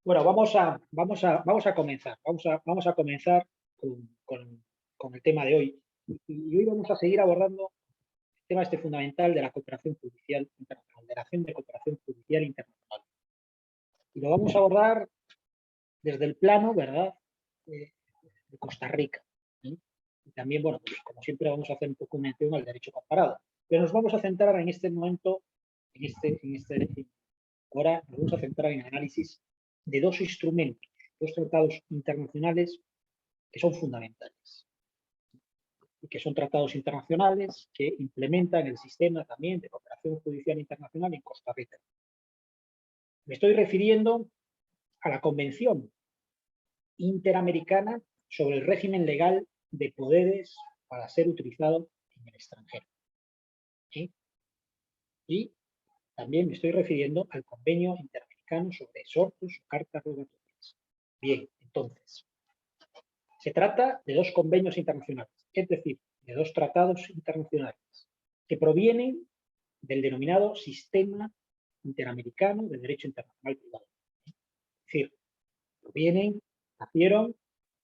Bueno, vamos a comenzar. Vamos a comenzar con el tema de hoy. Y hoy vamos a seguir abordando el tema este fundamental de la cooperación judicial internacional, de la acción de cooperación judicial internacional. Y lo vamos a abordar desde el plano, ¿verdad?, de Costa Rica. ¿Sí? Y también, bueno, pues como siempre vamos a hacer un poco mención al derecho comparado. Pero nos vamos a centrar en este momento, ahora nos vamos a centrar en el análisis de dos instrumentos, dos tratados internacionales que son fundamentales y que son tratados internacionales que implementan el sistema también de cooperación judicial internacional en Costa Rica. Me estoy refiriendo a la Convención Interamericana sobre el régimen legal de poderes para ser utilizado en el extranjero. ¿Sí? Y también me estoy refiriendo al Convenio Interamericano sobre exhortos o cartas rogatorias. Bien, entonces, se trata de dos convenios internacionales, es decir, de dos tratados internacionales que provienen del denominado Sistema Interamericano de Derecho Internacional Privado. Es decir, nacieron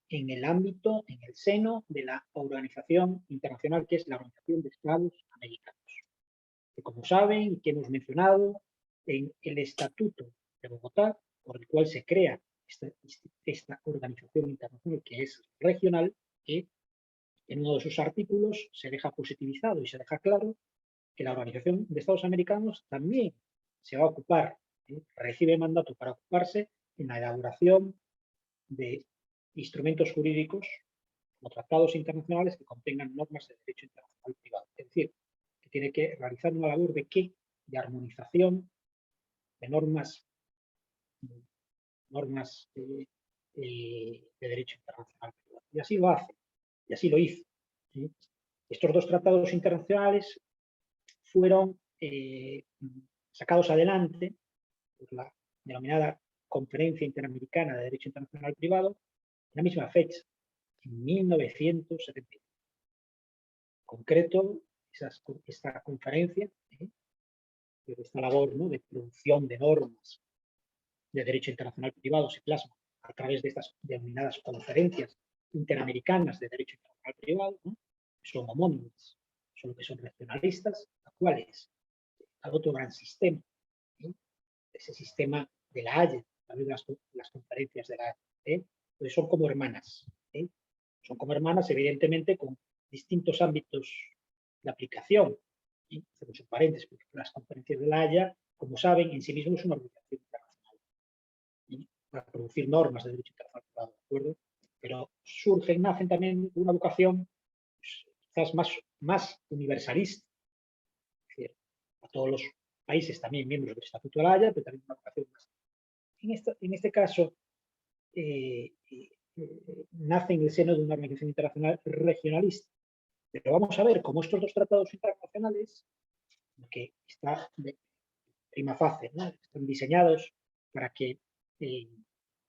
en el ámbito, en el seno de la organización internacional que es la Organización de Estados Americanos, que como saben, que hemos mencionado en el Estatuto de Bogotá, por el cual se crea esta organización internacional que es regional, que en uno de sus artículos se deja positivizado y se deja claro que la Organización de Estados Americanos también se va a ocupar, recibe mandato para ocuparse en la elaboración de instrumentos jurídicos o tratados internacionales que contengan normas de derecho internacional privado. Es decir, que tiene que realizar una labor de qué, de armonización de normas de derecho internacional privado. Y así lo hace, y así lo hizo. ¿Sí? Estos dos tratados internacionales fueron sacados adelante por la denominada Conferencia Interamericana de Derecho Internacional Privado en la misma fecha, en 1970. En concreto, esta conferencia, esta labor, ¿no?, de producción de normas de derecho internacional privado se plasma a través de estas denominadas conferencias interamericanas de derecho internacional privado, ¿no?, son homónimas, solo que son regionalistas, las cuales al otro gran sistema, ¿sí?, ese sistema de la Haya, también las conferencias de la Haya, pues son como hermanas, son como hermanas, evidentemente, con distintos ámbitos de aplicación. Hacemos un paréntesis, porque las conferencias de la Haya, como saben, en sí mismo es una organización internacional, para producir normas de derecho internacional, ¿de acuerdo? Pero nacen también una vocación, pues, quizás más universalista, es decir, a todos los países también miembros del Estatuto de la Haya, pero también una vocación más. En este caso, nace en el seno de una organización internacional regionalista. Pero vamos a ver cómo estos dos tratados internacionales, que está de prima facie, ¿no?, están diseñados para que,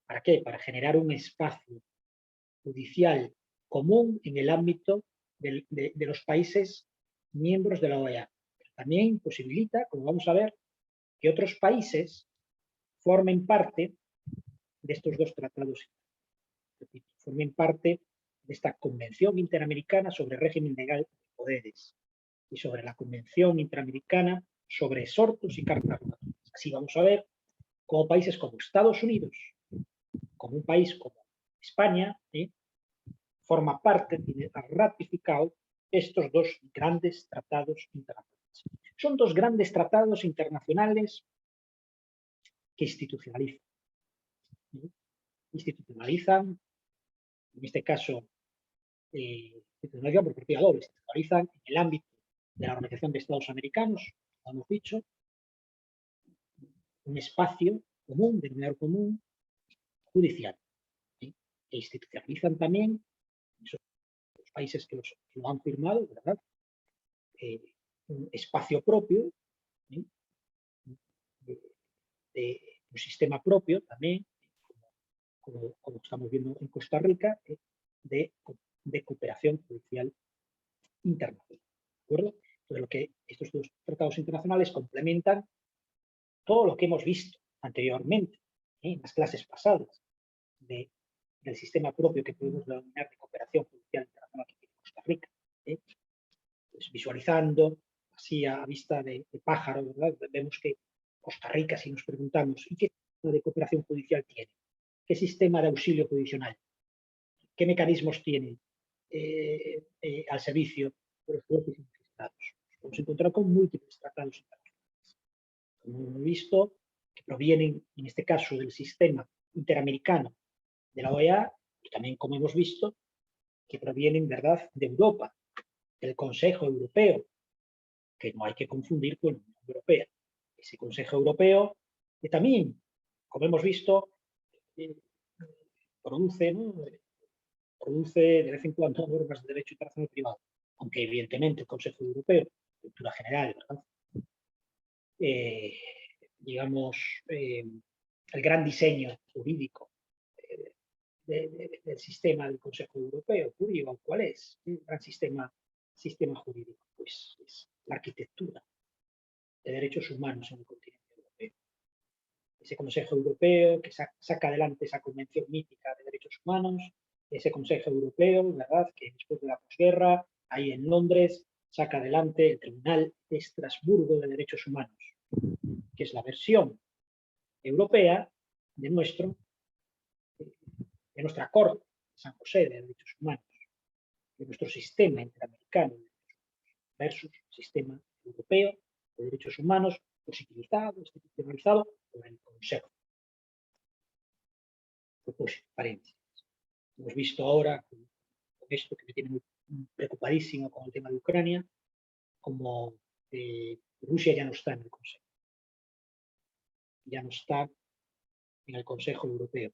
¿para qué? Para generar un espacio judicial común en el ámbito de los países miembros de la OEA. También posibilita, como vamos a ver, que otros países formen parte de estos dos tratados, formen parte de esta Convención Interamericana sobre régimen legal de poderes y sobre la Convención Interamericana sobre exhortos y cartas rogatorias. Así vamos a ver cómo países como Estados Unidos, como un país como España, forma parte, ha ratificado estos dos grandes tratados internacionales. Son dos grandes tratados internacionales que institucionalizan. Institucionalizan, en este caso, institucionalizan por partida doble, institucionalizan en el ámbito de la Organización de Estados Americanos, como hemos dicho, un espacio común, denominador común, judicial. ¿Sí? E institucionalizan también, esos países que lo han firmado, ¿verdad?, un espacio propio, ¿sí?, de un sistema propio también, como estamos viendo en Costa Rica, de cooperación judicial internacional. ¿De acuerdo? Entonces, estos dos tratados internacionales complementan todo lo que hemos visto anteriormente, en las clases pasadas, del sistema propio que podemos denominar de cooperación judicial internacional que tiene Costa Rica, pues visualizando, así a vista de pájaro, ¿verdad? Vemos que Costa Rica, si nos preguntamos, ¿y qué sistema de cooperación judicial tiene? ¿Qué sistema de auxilio judicional? ¿Qué mecanismos tiene al servicio de los jueces y magistrados? Nos hemos encontrado con múltiples tratados internacionales, como hemos visto, que provienen, en este caso, del sistema interamericano de la OEA, y también, como hemos visto, que provienen, ¿verdad?, de Europa, del Consejo Europeo, que no hay que confundir con la Unión Europea. Ese Consejo Europeo, que también, como hemos visto, produce, ¿no?, produce de vez en cuando normas de derecho internacional privado, aunque evidentemente el Consejo Europeo, cultura general, ¿verdad?, digamos, el gran diseño jurídico del sistema del Consejo Europeo, jurídico, ¿cuál es? El gran sistema jurídico, pues es la arquitectura de derechos humanos en el continente europeo. Ese Consejo Europeo que saca adelante esa Convención Mítica de Derechos Humanos, ese Consejo Europeo, ¿verdad?, que después de la posguerra, ahí en Londres, saca adelante el Tribunal de Estrasburgo de Derechos Humanos, que es la versión europea de nuestra Corte de San José de Derechos Humanos, de nuestro sistema interamericano versus sistema europeo de derechos humanos, positivizado, institucionalizado por el Consejo. Propósito, paréntesis. Hemos visto ahora con esto que me tiene muy preocupadísimo con el tema de Ucrania, como Rusia ya no está en el Consejo. Ya no está en el Consejo Europeo.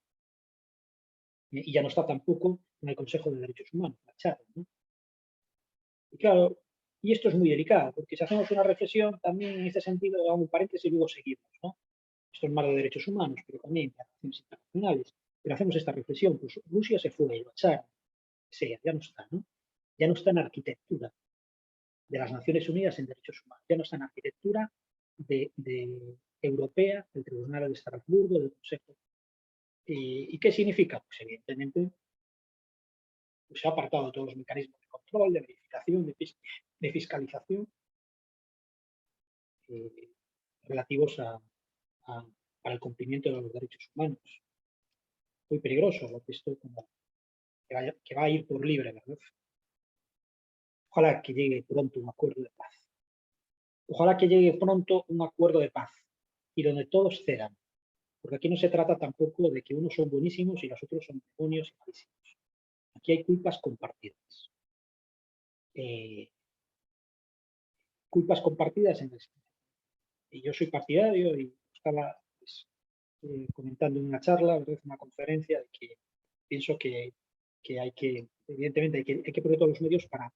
Y ya no está tampoco en el Consejo de Derechos Humanos, la charla, ¿no? Y claro, y esto es muy delicado, porque si hacemos una reflexión también en este sentido, hago un paréntesis y luego seguimos, ¿no? Esto es más de derechos humanos, pero también de relaciones internacionales. Pero hacemos esta reflexión, pues Rusia se fue, lo echaron, ya no está, ¿no? Ya no está en la arquitectura de las Naciones Unidas en derechos humanos, ya no está en la arquitectura europea, del Tribunal de Estrasburgo, del Consejo. ¿Y qué significa? Pues evidentemente se ha apartado de todos los mecanismos de control, de verificación, de fiscalización relativos para el cumplimiento de los derechos humanos. Muy peligroso, porque esto como que va a ir por libre, ¿verdad? Ojalá que llegue pronto un acuerdo de paz. Ojalá que llegue pronto un acuerdo de paz y donde todos cedan. Porque aquí no se trata tampoco de que unos son buenísimos y los otros son demonios y malísimos. Aquí hay culpas compartidas. Culpas compartidas en el sentido. Y yo soy partidario y estaba pues, comentando en una charla, en una conferencia, de que pienso que hay que, evidentemente, hay que poner todos los medios para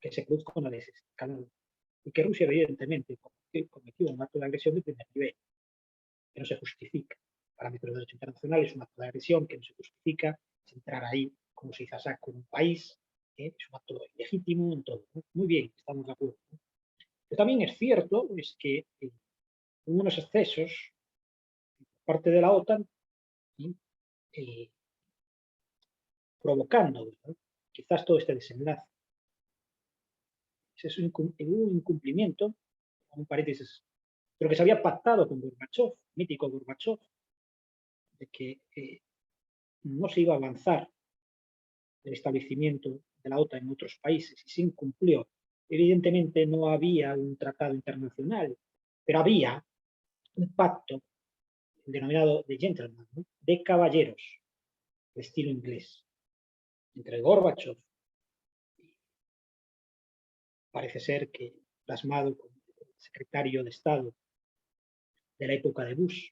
que se produzca una desescalada. Y que Rusia, evidentemente, cometió un acto de agresión de primer nivel, que no se justifica. Parámetros de derecho internacional es un acto de agresión que no se justifica, es entrar ahí como se hizo a saco en un país, es un acto legítimo en todo, ¿no? Muy bien, estamos de acuerdo, ¿no? Pero también es cierto es que hubo unos excesos por parte de la OTAN provocando, ¿verdad?, quizás todo este desenlace. Es un incumplimiento, un paréntesis, pero que se había pactado con Gorbachev, mítico Gorbachev, de que no se iba a avanzar el establecimiento de la OTAN en otros países y se incumplió. Evidentemente no había un tratado internacional, pero había un pacto denominado de gentleman, ¿no?, de caballeros, de estilo inglés, entre Gorbachev, parece ser que plasmado con el secretario de Estado de la época de Bush,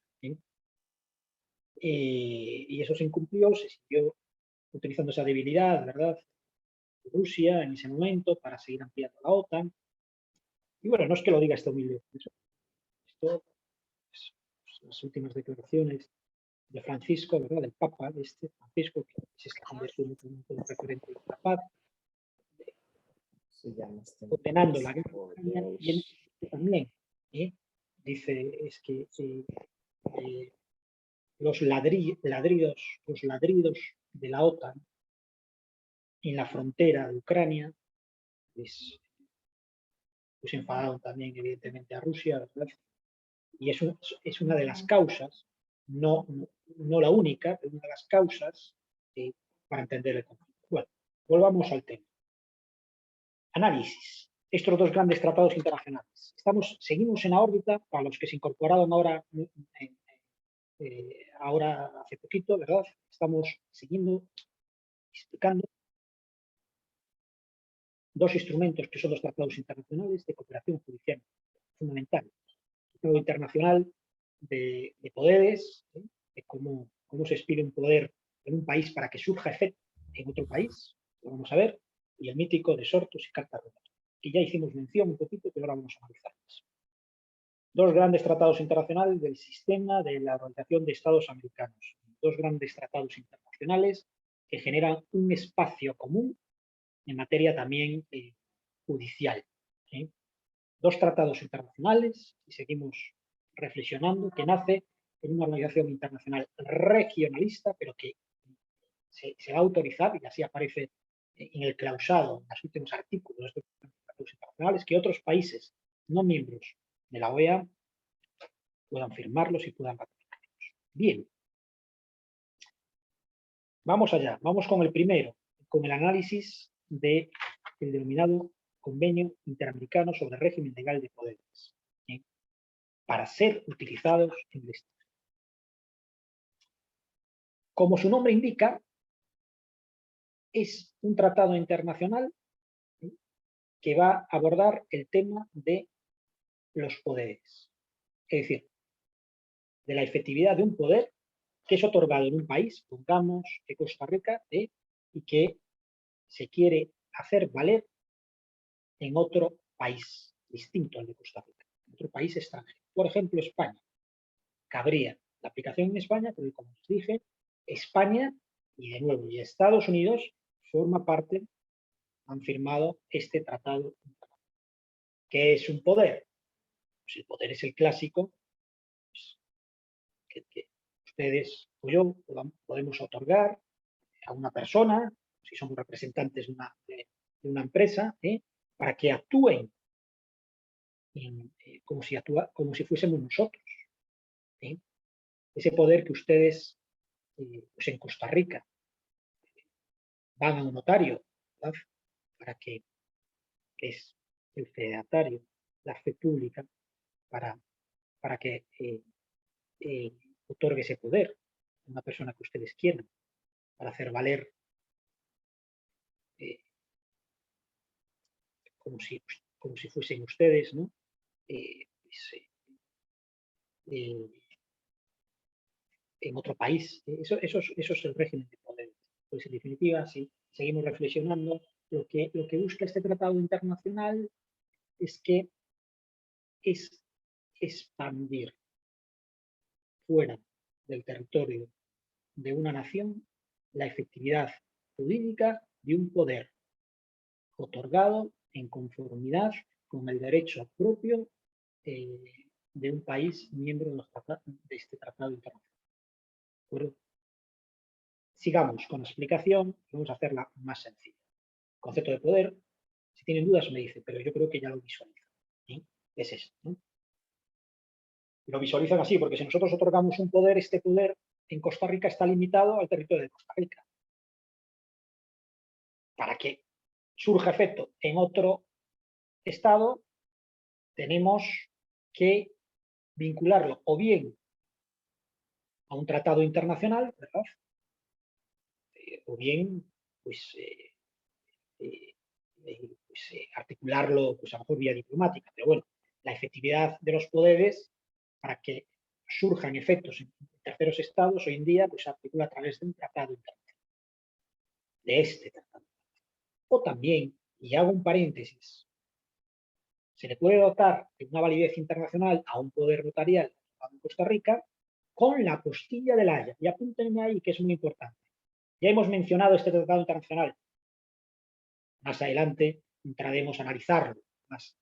y eso se incumplió, se siguió utilizando esa debilidad, ¿verdad?, de Rusia en ese momento para seguir ampliando la OTAN. Y bueno, no es que lo diga este humilde, esto, pues, las últimas declaraciones de Francisco, ¿verdad?, del Papa, Francisco, que se está convirtiendo en un referente de la paz, condenando la guerra y también dice es que los ladridos de la OTAN en la frontera de Ucrania, pues enfadaron también evidentemente a Rusia, ¿verdad? Y eso es una de las causas, no la única, pero una de las causas para entender el conflicto. Bueno, volvamos al tema. Análisis. Estos dos grandes tratados internacionales. Seguimos en la órbita, para los que se incorporaron ahora hace poquito, ¿verdad? Estamos siguiendo, explicando dos instrumentos que son los tratados internacionales de cooperación judicial fundamental. El Tratado Internacional de Poderes, de cómo se expide un poder en un país para que surja efecto en otro país, lo vamos a ver, y el mítico de Sortos y Carta Rural, que ya hicimos mención un poquito, pero ahora vamos a analizar más. Dos grandes tratados internacionales del sistema de la Organización de Estados Americanos. Dos grandes tratados internacionales que generan un espacio común en materia también judicial. Dos tratados internacionales, y seguimos reflexionando, que nace en una organización internacional regionalista, pero que se va a autorizar, y así aparece en el clausado, en los últimos artículos de estos tratados internacionales, que otros países no miembros de la OEA puedan firmarlos y puedan ratificarlos. Bien. Vamos allá, vamos con el primero, con el análisis del denominado Convenio Interamericano sobre Régimen Legal de Poderes, para ser utilizados en el Estado. Como su nombre indica, es un tratado internacional que va a abordar el tema de los poderes, es decir, de la efectividad de un poder que es otorgado en un país, pongamos que Costa Rica, y que se quiere hacer valer en otro país distinto al de Costa Rica, en otro país extranjero. Por ejemplo, España. Cabría la aplicación en España, pero como os dije, España y de nuevo y Estados Unidos forma parte, han firmado este tratado. ¿Qué es un poder? Pues el poder es el clásico pues, que ustedes o yo podemos otorgar a una persona, si somos representantes de una empresa, para que actúen como si fuésemos nosotros. Ese poder que ustedes, pues en Costa Rica, van a un notario, ¿verdad? Para que es el fedatario, la fe pública, para que otorgue ese poder a una persona que ustedes quieran, para hacer valer como si fuesen ustedes, ¿no? En otro país. Eso es el régimen de poder. Pues en definitiva, si seguimos reflexionando, lo que busca este tratado internacional es que es expandir fuera del territorio de una nación la efectividad jurídica de un poder otorgado en conformidad con el derecho propio de un país miembro de este tratado internacional. ¿De Sigamos con la explicación, vamos a hacerla más sencilla. Concepto de poder, si tienen dudas me dicen, pero yo creo que ya lo visualizan. Es esto, ¿no? Lo visualizan así, porque si nosotros otorgamos un poder, este poder en Costa Rica está limitado al territorio de Costa Rica. Para que surja efecto en otro estado, tenemos que vincularlo o bien a un tratado internacional, ¿verdad? O bien, pues, articularlo, pues a lo mejor vía diplomática. Pero bueno, la efectividad de los poderes para que surjan efectos en terceros estados hoy en día, pues se articula a través de un tratado internacional, de este tratado. O también, y hago un paréntesis, se le puede dotar de una validez internacional a un poder notarial en Costa Rica con la postilla de La Haya. Y apúntenme ahí, que es muy importante. Ya hemos mencionado este tratado internacional. Más adelante entraremos a analizarlo más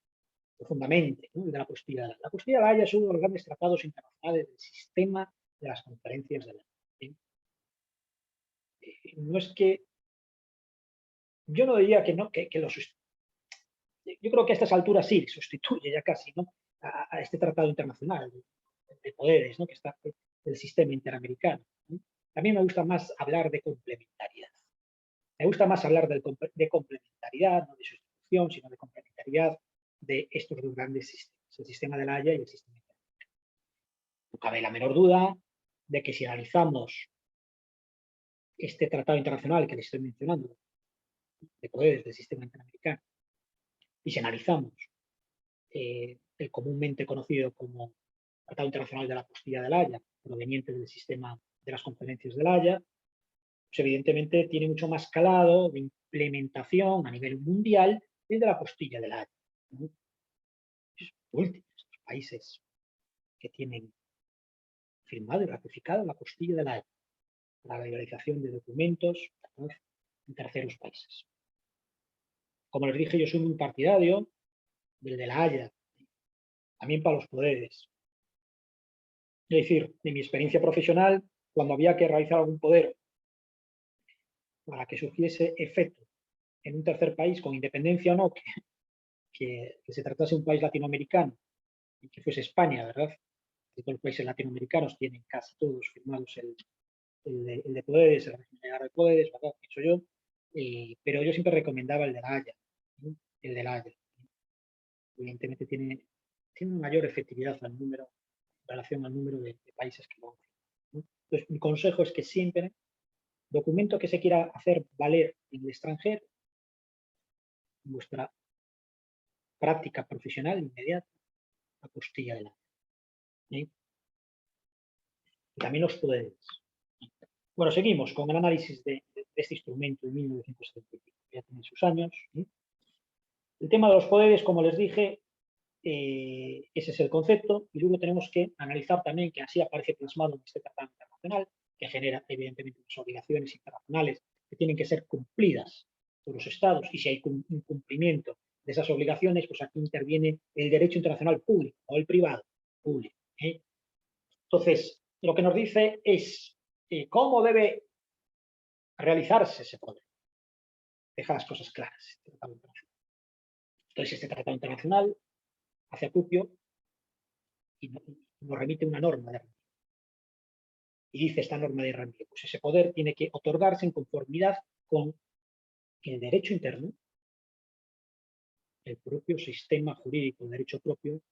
profundamente, ¿no? El de la Apostilla de la Haya. La Apostilla de la Haya es uno de los grandes tratados internacionales del sistema de las conferencias de la Haya, ¿sí? No es que, yo no diría que no, que lo sustituye. Yo creo que a estas alturas sí, sustituye ya casi, ¿no? A este tratado internacional de poderes, ¿no? Que está del sistema interamericano, ¿no? A mí me gusta más hablar de complementariedad. Me gusta más hablar de complementariedad, no de sustitución, sino de complementariedad de estos dos grandes sistemas, el sistema de la Haya y el sistema interamericano. No cabe la menor duda de que si analizamos este tratado internacional que les estoy mencionando, de poderes del sistema interamericano, y si analizamos el comúnmente conocido como Tratado Internacional de la Apostilla de la Haya, proveniente del sistema de las conferencias de la Haya, pues evidentemente tiene mucho más calado de implementación a nivel mundial el de la Apostilla de la Haya, ¿no? Últimos países que tienen firmado y ratificado la Apostilla de la Haya para la legalización de documentos en terceros países. Como les dije, yo soy muy partidario del de la Haya, también para los poderes. Es decir, en mi experiencia profesional, cuando había que realizar algún poder para que surgiese efecto en un tercer país, con independencia o no, que se tratase de un país latinoamericano y que fuese España, ¿verdad? Que todos los países latinoamericanos tienen casi todos firmados el de poderes, el régimen de poderes, ¿verdad? Pienso yo. Pero yo siempre recomendaba el de la Haya, ¿no? El de la Haya. Evidentemente tiene una mayor efectividad al número, en relación al número de países que lo han firmado, ¿no? Entonces, mi consejo es que siempre, documento que se quiera hacer valer en el extranjero, en vuestra práctica profesional inmediata, apostilla de la Haya, ¿sí? Y también los poderes. Bueno, seguimos con el análisis de este instrumento de 1975, ya tiene sus años, ¿sí? El tema de los poderes, como les dije, ese es el concepto, y luego tenemos que analizar también que así aparece plasmado en este tratado internacional, que genera evidentemente unas obligaciones internacionales que tienen que ser cumplidas por los estados, y si hay incumplimiento de esas obligaciones, pues aquí interviene el derecho internacional público o el privado público, ¿eh? Entonces, lo que nos dice es cómo debe realizarse ese poder. Deja las cosas claras, este tratado internacional. Entonces, este tratado internacional hace acopio y nos remite una norma de Ramiro. Y dice esta norma de Ramiro, pues ese poder tiene que otorgarse en conformidad con el derecho interno, el propio sistema jurídico, el derecho propio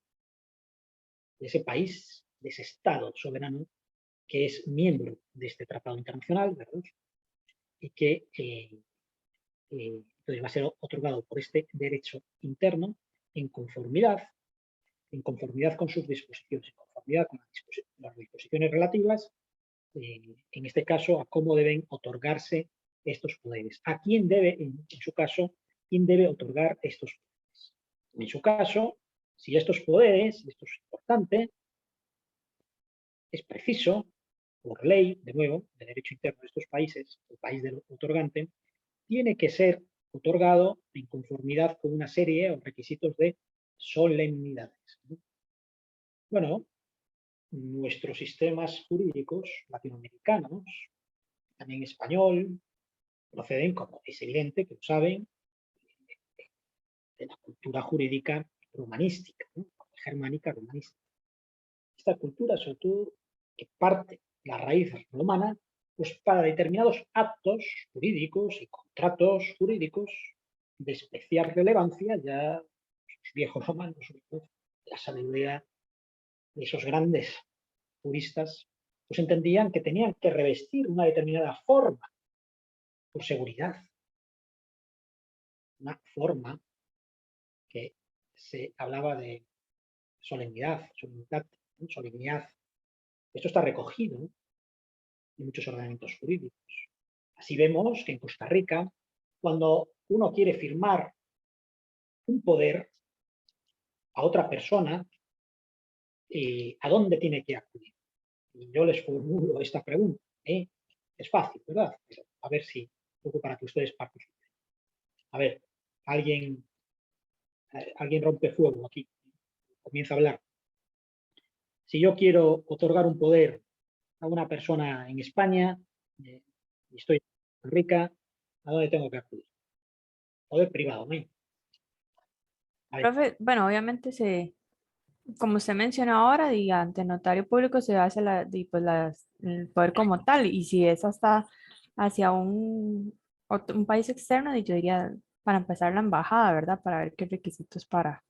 de ese país, de ese Estado soberano que es miembro de este tratado internacional, ¿verdad? Y que entonces va a ser otorgado por este derecho interno en conformidad con sus disposiciones, en conformidad con las disposiciones relativas, en este caso, a cómo deben otorgarse estos poderes. ¿A quién debe, en su caso, quién debe otorgar estos poderes? En su caso, si estos poderes, esto es importante, es preciso, por ley, de nuevo, de derecho interno de estos países, el país del otorgante, tiene que ser otorgado en conformidad con una serie o requisitos de solemnidades. Bueno, nuestros sistemas jurídicos latinoamericanos, también español, proceden, como es evidente, que lo saben, de la cultura jurídica romanística, ¿no? Germánica romanística. Esta cultura, sobre todo, que parte la raíz romana, pues para determinados actos jurídicos y contratos jurídicos de especial relevancia, ya los viejos romanos, sobre todo, la sabiduría de esos grandes juristas, pues entendían que tenían que revestir una determinada forma por seguridad, una forma que se hablaba de solemnidad, solemnidad. Esto está recogido en muchos ordenamientos jurídicos. Así vemos que en Costa Rica, cuando uno quiere firmar un poder a otra persona, ¿a dónde tiene que acudir? Y yo les formulo esta pregunta. Es fácil, ¿verdad? Pero a ver si, un poco para que ustedes participen. A ver, alguien alguien rompe fuego aquí, comienza a hablar. Si yo quiero otorgar un poder a una persona en España, y estoy en Costa Rica, ¿a dónde tengo que acudir? Poder privado, ¿no? A ver, Profe, bueno, obviamente como usted mencionó ahora, y ante notario público se hace el poder como tal, y si es hasta hacia un país externo, y yo diría, para empezar la embajada, ¿verdad? Para ver qué requisitos para,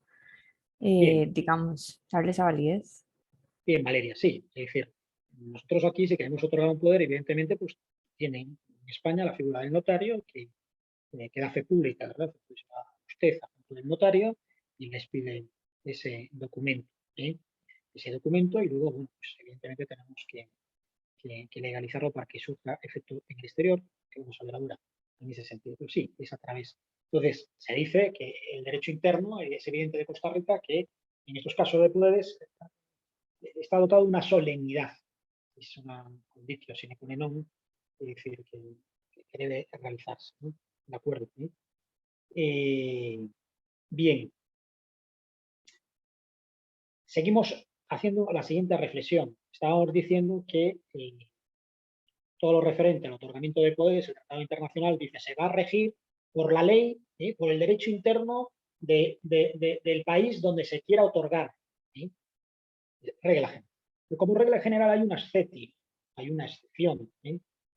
bien, digamos, darle esa validez. bien, Valeria, sí. Es decir, nosotros aquí, si queremos otorgar un poder, evidentemente, pues tienen en España la figura del notario que da fe pública, ¿verdad? Pues a usted, a punto del notario, y les pide ese documento, ¿eh? Ese documento, y luego, bueno, pues evidentemente tenemos que legalizarlo para que surta efecto en el exterior, que vamos a ver ahora en ese sentido. Pero sí, es a través. Entonces, se dice que el derecho interno es evidente de Costa Rica que en estos casos de poderes está dotado de una solemnidad. Es una condicio sine qua non, es decir, que debe realizarse, ¿no? De acuerdo. ¿Eh? Bien, seguimos haciendo la siguiente reflexión. Estábamos diciendo que todo lo referente al otorgamiento de poderes, el Tratado Internacional dice se va a regir por la ley, por el derecho interno del país donde se quiera otorgar. ¿Eh? Regla general. Pero como regla general hay una excepción, hay una excepción,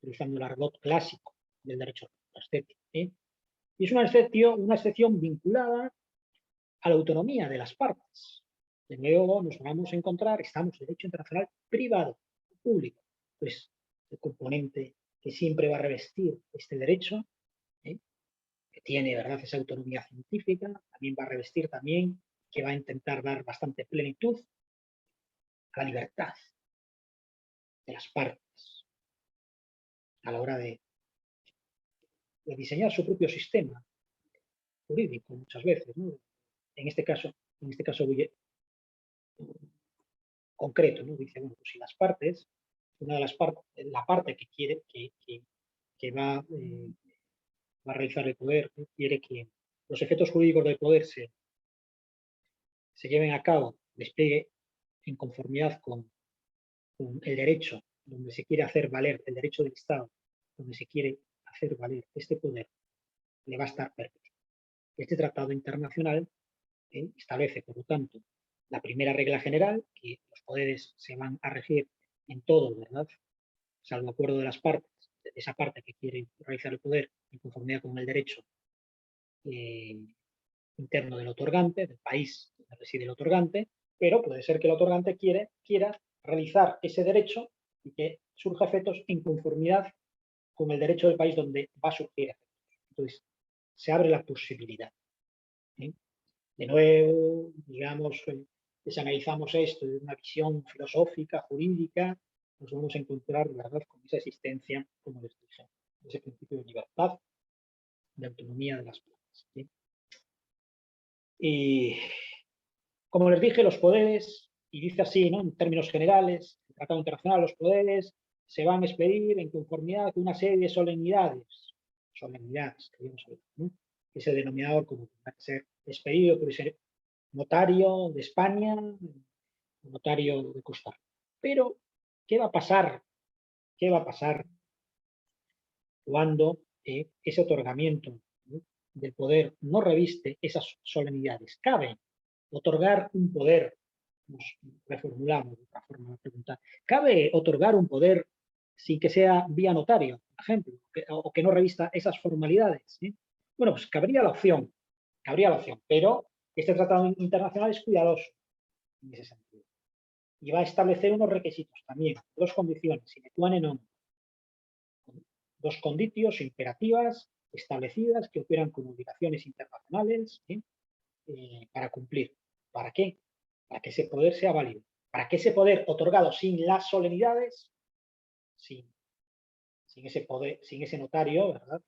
utilizando el argot clásico del derecho estético. Y es una excepción vinculada a la autonomía de las partes. De nuevo nos vamos a encontrar, estamos en derecho internacional privado, público. Pues el componente que siempre va a revestir este derecho, que tiene, ¿verdad?, esa autonomía científica, también va a revestir también, que va a intentar dar bastante plenitud a la libertad de las partes a la hora de diseñar su propio sistema jurídico muchas veces, ¿no? En este caso concreto, ¿no? Dice, bueno, pues si las partes, una de las partes, la parte que quiere, que va a realizar el poder, ¿no? Quiere que los efectos jurídicos del poder se lleven a cabo, despliegue en conformidad con el derecho, donde se quiere hacer valer el derecho del Estado, donde se quiere hacer valer este poder, le va a estar permitido. Este tratado internacional establece, por lo tanto, la primera regla general, que los poderes se van a regir en todo, ¿verdad?, salvo acuerdo de las partes, de esa parte que quiere realizar el poder en conformidad con el derecho eh, interno del otorgante, del país donde reside el otorgante, pero puede ser que el otorgante quiera realizar ese derecho y que surja efectos en conformidad con el derecho del país donde va a surgir efectos. Entonces, se abre la posibilidad. ¿Eh? De nuevo, digamos, si analizamos esto de una visión filosófica, jurídica, nos vamos a encontrar, ¿verdad?, con esa existencia, como les dije, ese principio de libertad, de autonomía de las partes. ¿Sí? Y como les dije, los poderes, y dice así, ¿no?, en términos generales, el Tratado Internacional, los poderes se van a expedir en conformidad con una serie de solemnidades, que vimos ahorita, ¿no? Ese denominador como tendrá que ser expedido por ese notario de España, notario de Costa Rica. Pero, ¿qué va a pasar? ¿Qué va a pasar cuando ese otorgamiento, ¿no?, del poder no reviste esas solemnidades? ¿Cabe otorgar un poder? Nos reformulamos de otra forma la pregunta. ¿Cabe otorgar un poder sin que sea vía notario, por ejemplo, o que no revista esas formalidades? Bueno, pues cabría la opción, pero este tratado internacional es cuidadoso en ese sentido. Y va a establecer unos requisitos también, dos condiciones, sine qua non, dos condicios imperativas establecidas que operan como obligaciones internacionales para cumplir. ¿Para qué? Para que ese poder sea válido. Para que ese poder otorgado sin las solemnidades, sin ese poder, sin ese notario, ¿verdad?,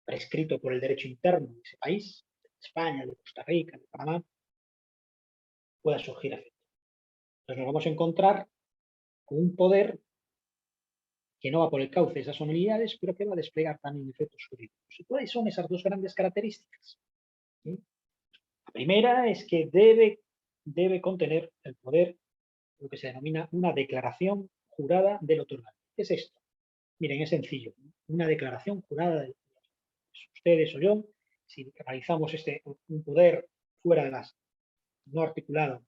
prescrito por el derecho interno de ese país, de España, de Costa Rica, de Panamá, pueda surgir efecto. Entonces nos vamos a encontrar con un poder que no va por el cauce de esas solemnidades, pero que va a desplegar también efectos jurídicos. ¿Y cuáles son esas dos grandes características? ¿Sí? La primera es que debe contener el poder lo que se denomina una declaración jurada del otorgante. ¿Qué es esto? Miren, es sencillo. Una declaración jurada del ustedes o yo, si realizamos un poder fuera de las no articulado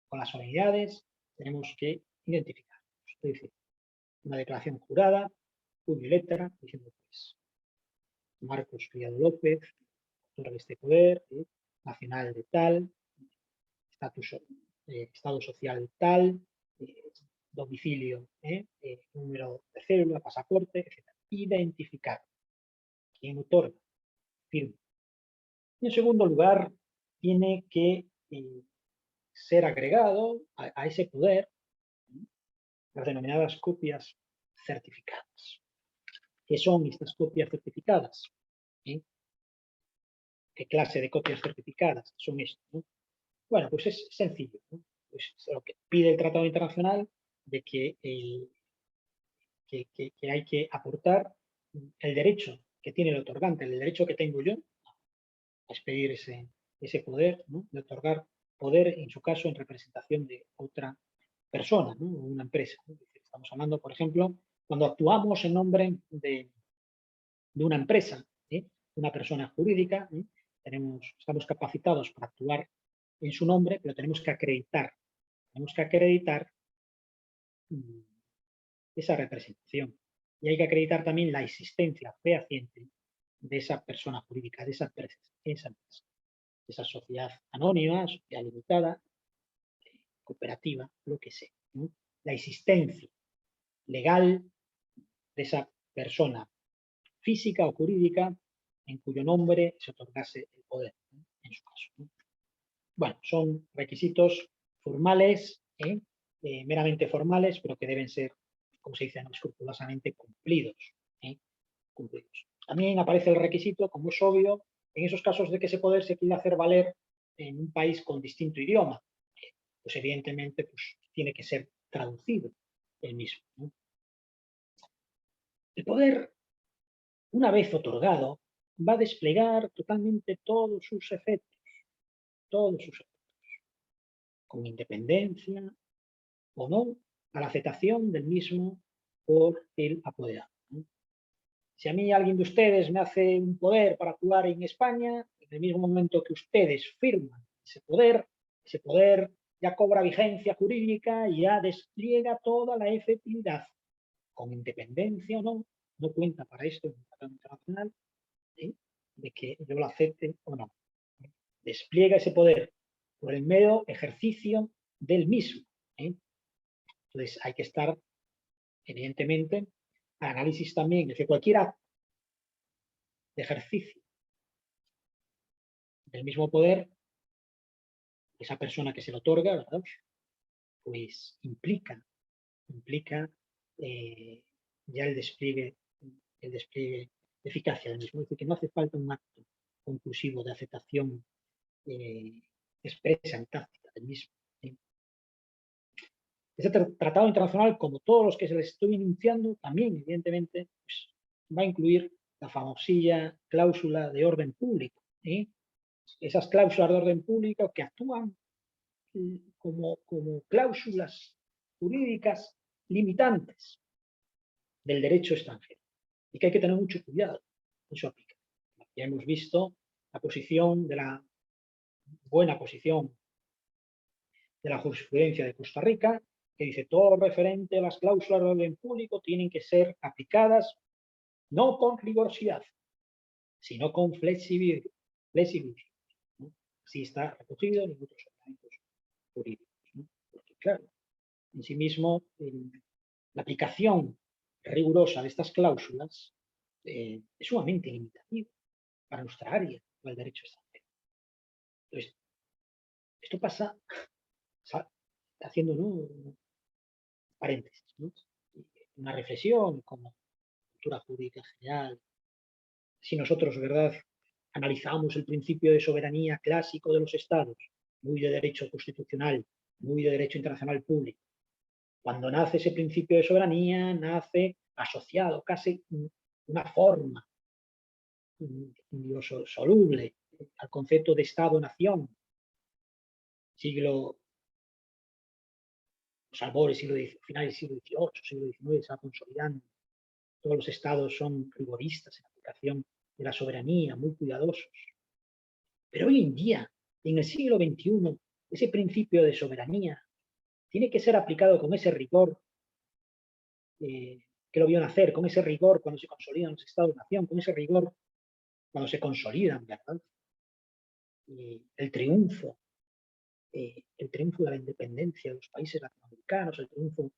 con las solemnidades, tenemos que identificarlos. Es decir, una declaración jurada, puño y letra, diciendo pues Marcos Criado López, autor de este poder, nacional de tal, estado social tal, domicilio, número de cédula, pasaporte, etc. Identificar quién otorga, firma. Y en segundo lugar, tiene que ser agregado a ese poder las denominadas copias certificadas. ¿Qué son estas copias certificadas? ¿Qué clase de copias certificadas son estas? Bueno, pues es sencillo. Pues es lo que pide el Tratado Internacional de que hay que aportar el derecho que tiene el otorgante, el derecho que tengo yo a expedir ese poder, ¿no? De otorgar poder, en su caso, en representación de otra persona, ¿no? O una empresa, ¿no? Estamos hablando, por ejemplo, cuando actuamos en nombre de una empresa, una persona jurídica, estamos capacitados para actuar en su nombre, pero tenemos que acreditar esa representación. Y hay que acreditar también la existencia fehaciente de esa persona jurídica, de esa empresa, esa sociedad anónima, sociedad limitada, cooperativa, lo que sea, ¿no? La existencia legal de esa persona física o jurídica en cuyo nombre se otorgase el poder, ¿no? En su caso, ¿no? Bueno, son requisitos formales, meramente formales, pero que deben ser, como se dice, escrupulosamente cumplidos. También aparece el requisito, como es obvio, en esos casos de que ese poder se quiere hacer valer en un país con distinto idioma. Pues evidentemente pues, tiene que ser traducido el mismo, ¿no? El poder, una vez otorgado, va a desplegar totalmente todos sus efectos, con independencia o no a la aceptación del mismo por el apoderado, ¿no? Si a mí alguien de ustedes me hace un poder para actuar en España, en el mismo momento que ustedes firman ese poder ya cobra vigencia jurídica y ya despliega toda la efectividad, con independencia o no, no cuenta para esto en el Tratado Internacional, de que yo lo acepte o no. Despliega ese poder por el mero ejercicio del mismo. Entonces hay que estar, evidentemente, al análisis también, es que cualquier acto de ejercicio del mismo poder, esa persona que se le otorga, ¿verdad? Pues implica ya el despliegue de eficacia del mismo. Es decir, que no hace falta un acto conclusivo de aceptación expresa en táctica del mismo. Este tratado internacional, como todos los que se les estoy enunciando, también, evidentemente, pues, va a incluir la famosilla cláusula de orden público. Esas cláusulas de orden público que actúan como cláusulas jurídicas limitantes del derecho extranjero y que hay que tener mucho cuidado en su aplicación. Ya hemos visto la buena posición de la jurisprudencia de Costa Rica, que dice todo lo referente a las cláusulas de orden público tienen que ser aplicadas no con rigurosidad, sino con flexibilidad. ¿No? Así está recogido en otros ordenamientos jurídicos, ¿no? Porque, claro, en sí mismo, la aplicación rigurosa de estas cláusulas es sumamente limitativa para nuestra área del derecho extranjero. Entonces, esto pasa, haciendo, ¿no?, paréntesis, ¿no?, una reflexión como cultura jurídica general. Si nosotros, ¿verdad?, analizamos el principio de soberanía clásico de los estados, muy de derecho constitucional, muy de derecho internacional público, cuando nace ese principio de soberanía, nace asociado casi una forma indisoluble al concepto de Estado-nación, siglo, los albores, finales del siglo XVIII, siglo XIX, se va consolidando. Todos los estados son rigoristas en la aplicación de la soberanía, muy cuidadosos. Pero hoy en día, en el siglo XXI, ese principio de soberanía tiene que ser aplicado con ese rigor que lo vio nacer, con ese rigor cuando se consolidan los estados-nación, con ese rigor cuando se consolidan, ¿verdad? El triunfo de la independencia de los países latinoamericanos, el triunfo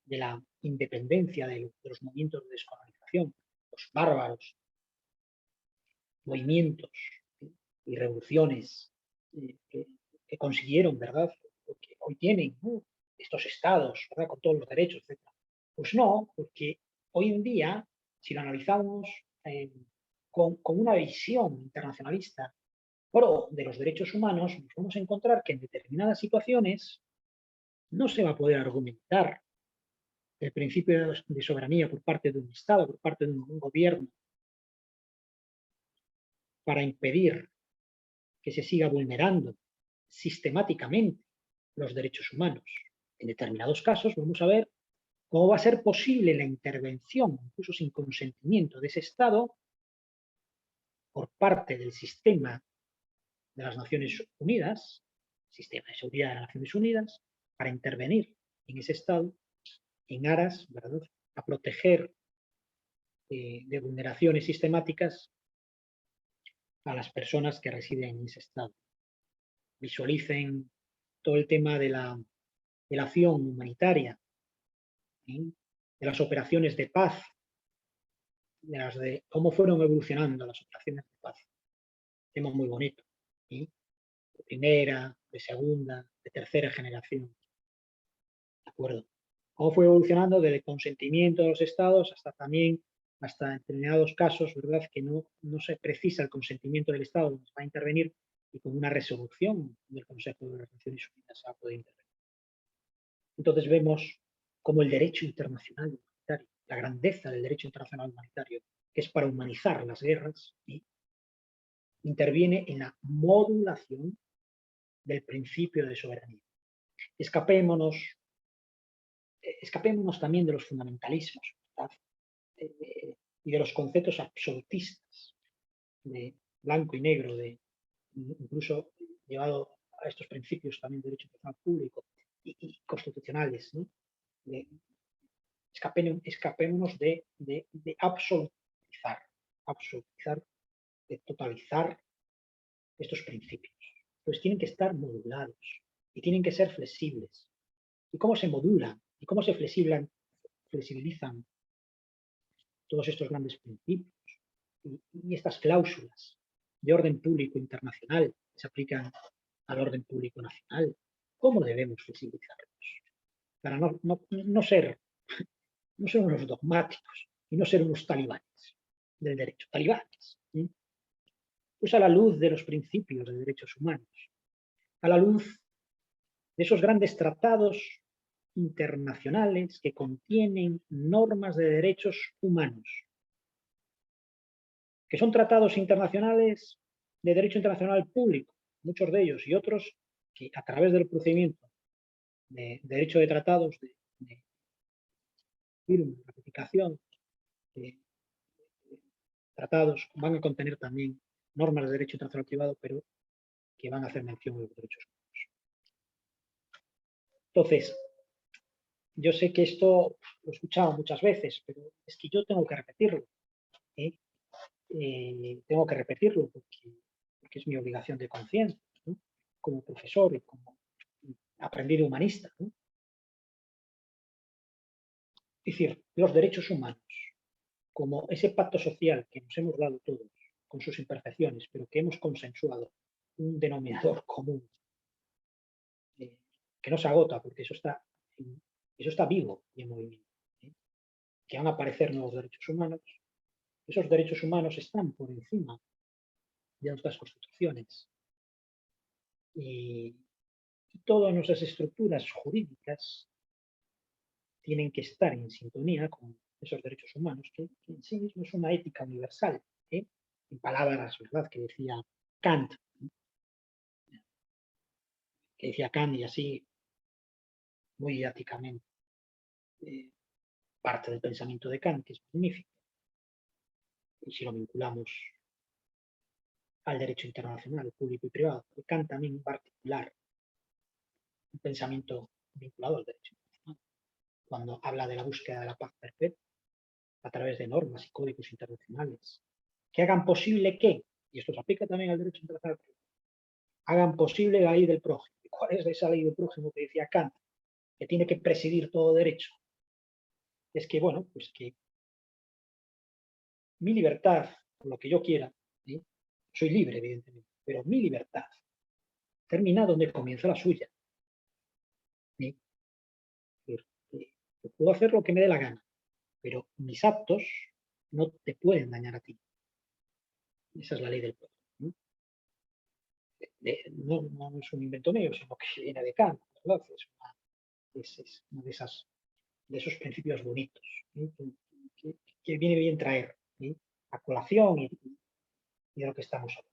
de la independencia de los movimientos de descolonización, los bárbaros movimientos y revoluciones que consiguieron, ¿verdad? Porque hoy tienen, ¿no?, estos estados, ¿verdad?, con todos los derechos, etc. Pues no, porque hoy en día, si lo analizamos con una visión internacionalista pro de los derechos humanos, nos vamos a encontrar que en determinadas situaciones no se va a poder argumentar el principio de soberanía por parte de un Estado, por parte de un gobierno, para impedir que se siga vulnerando sistemáticamente los derechos humanos. En determinados casos vamos a ver cómo va a ser posible la intervención, incluso sin consentimiento de ese Estado, por parte del sistema de las Naciones Unidas, sistema de seguridad de las Naciones Unidas, para intervenir en ese Estado en aras, ¿verdad?, a proteger de vulneraciones sistemáticas a las personas que residen en ese Estado. Visualicen todo el tema de la acción humanitaria, ¿sí?, de las operaciones de paz, de cómo fueron evolucionando las operaciones de paz. Tema muy bonito, ¿sí?, de primera, de segunda, de tercera generación. ¿De acuerdo? Cómo fue evolucionando desde el consentimiento de los estados hasta determinados casos, ¿verdad?, que no se precisa el consentimiento del Estado, donde va a intervenir y con una resolución del Consejo de las Naciones Unidas se va a poder intervenir. Entonces vemos cómo el derecho internacional humanitario, la grandeza del derecho internacional humanitario, que es para humanizar las guerras, ¿sí?, interviene en la modulación del principio de soberanía. Escapémonos también de los fundamentalismos, ¿verdad?, y de los conceptos absolutistas de blanco y negro, incluso llevado a estos principios también de derecho internacional público y constitucionales, ¿no? Escapémonos de absolutizar, de totalizar estos principios. Pues tienen que estar modulados y tienen que ser flexibles. ¿Y cómo se modulan? ¿Y cómo se flexibilizan todos estos grandes principios y estas cláusulas de orden público internacional que se aplican al orden público nacional? ¿Cómo debemos flexibilizarlos? Para no ser unos dogmáticos y no ser unos talibanes del derecho. Talibanes. ¿Sí? Pues a la luz de los principios de derechos humanos, a la luz de esos grandes tratados internacionales que contienen normas de derechos humanos, que son tratados internacionales de derecho internacional público, muchos de ellos, y otros que a través del procedimiento de derecho de tratados, de firma, ratificación, de tratados, van a contener también normas de derecho internacional privado, pero que van a hacer mención de los derechos humanos. Entonces, yo sé que esto lo he escuchado muchas veces, pero es que yo tengo que repetirlo. Tengo que repetirlo porque es mi obligación de conciencia, ¿no?, como profesor y como aprendiz humanista, ¿no? Es decir, los derechos humanos, como ese pacto social que nos hemos dado todos, con sus imperfecciones, pero que hemos consensuado un denominador común, que no se agota, porque eso está vivo y en movimiento, ¿eh? Que van a aparecer nuevos derechos humanos. Esos derechos humanos están por encima de nuestras constituciones y todas nuestras estructuras jurídicas tienen que estar en sintonía con esos derechos humanos, que en sí mismo es una ética universal, ¿eh? En palabras, ¿verdad?, que decía Kant, que decía Kant y así, muy didácticamente, parte del pensamiento de Kant, que es magnífico, y si lo vinculamos al derecho internacional, público y privado, Kant también en particular, un pensamiento vinculado al derecho internacional, cuando habla de la búsqueda de la paz perpetua a través de normas y códigos internacionales, que hagan posible que, y esto se aplica también al derecho internacional, hagan posible la ley del prójimo. ¿Cuál es esa ley del prójimo que decía Kant, que tiene que presidir todo derecho? Es que, bueno, pues que mi libertad, por lo que yo quiera, ¿sí? Soy libre, evidentemente, pero mi libertad termina donde comienza la suya. ¿Sí? Yo puedo hacer lo que me dé la gana, pero mis actos no te pueden dañar a ti. Esa es la ley del prójimo. ¿No? No es un invento mío, sino que viene de Kant, ¿verdad? Es uno de esos principios bonitos, ¿sí? que viene bien traer, ¿sí? A colación y de lo que estamos hablando.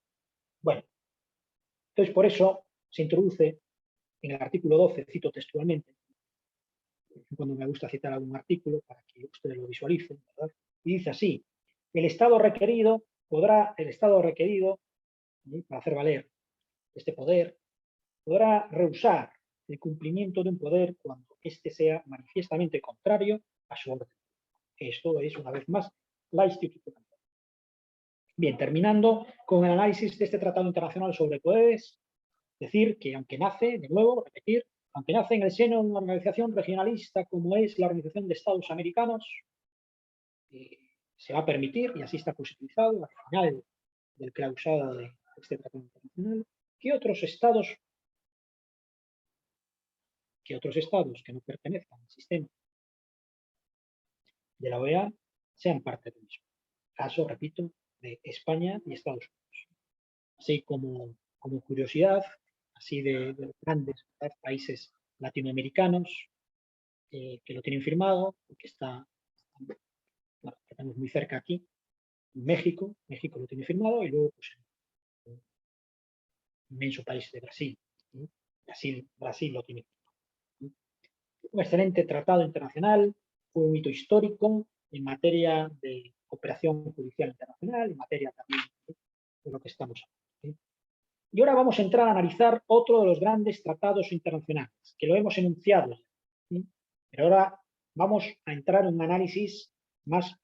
Bueno, entonces por eso se introduce en el artículo 12, cito textualmente, cuando me gusta citar algún artículo para que ustedes lo visualicen, ¿verdad? Y dice así: el Estado requerido, ¿sí? Para hacer valer este poder, podrá rehusar el cumplimiento de un poder cuando éste sea manifiestamente contrario a su orden. Esto es, una vez más, la institucionalidad. Bien, terminando con el análisis de este Tratado Internacional sobre Poderes, decir que aunque nace, de nuevo, repetir, aunque nace en el seno de una organización regionalista como es la Organización de Estados Americanos, se va a permitir, y así está posibilizado al final del clausado de este Tratado Internacional, que otros estados que no pertenezcan al sistema de la OEA sean parte del mismo. Caso, repito, de España y Estados Unidos. Así como curiosidad, así de los grandes países latinoamericanos que lo tienen firmado, que estamos muy cerca aquí, México lo tiene firmado, y luego pues, el inmenso país de Brasil. ¿Sí? Brasil lo tiene firmado. Un excelente tratado internacional, fue un hito histórico en materia de cooperación judicial internacional, en materia también de lo que estamos hablando. ¿Sí? Y ahora vamos a entrar a analizar otro de los grandes tratados internacionales, que lo hemos enunciado, ¿sí? Pero ahora vamos a entrar en un análisis más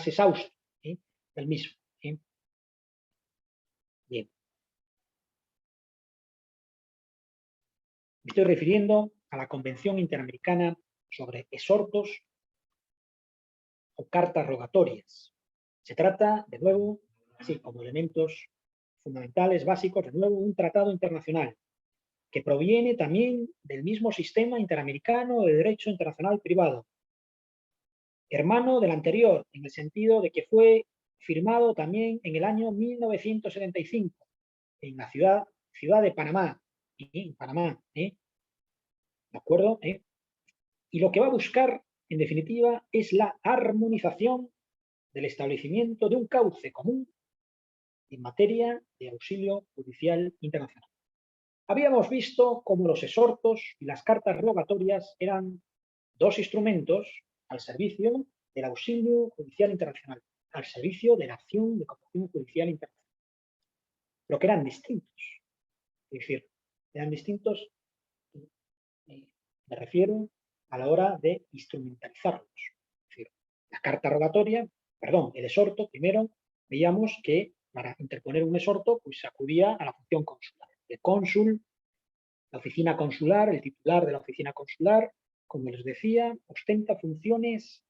exhausto, ¿sí? Del mismo. ¿Sí? Bien. Me estoy refiriendo a la Convención Interamericana sobre Exhortos o Cartas Rogatorias. Se trata, de nuevo, así como elementos fundamentales, básicos, de nuevo, un tratado internacional que proviene también del mismo sistema interamericano de derecho internacional privado, hermano del anterior, en el sentido de que fue firmado también en el año 1975 en la ciudad de Panamá, en Panamá, ¿de acuerdo? Y lo que va a buscar, en definitiva, es la armonización del establecimiento de un cauce común en materia de auxilio judicial internacional. Habíamos visto cómo los exhortos y las cartas rogatorias eran dos instrumentos al servicio del auxilio judicial internacional, al servicio de la acción de cooperación judicial internacional, pero que eran distintos. Es decir, eran distintos, me refiero a la hora de instrumentalizarlos. Es decir, la carta rogatoria, perdón, el exhorto, primero veíamos que para interponer un exhorto pues se acudía a la función consular. El cónsul, la oficina consular, el titular de la oficina consular, como les decía, ostenta funciones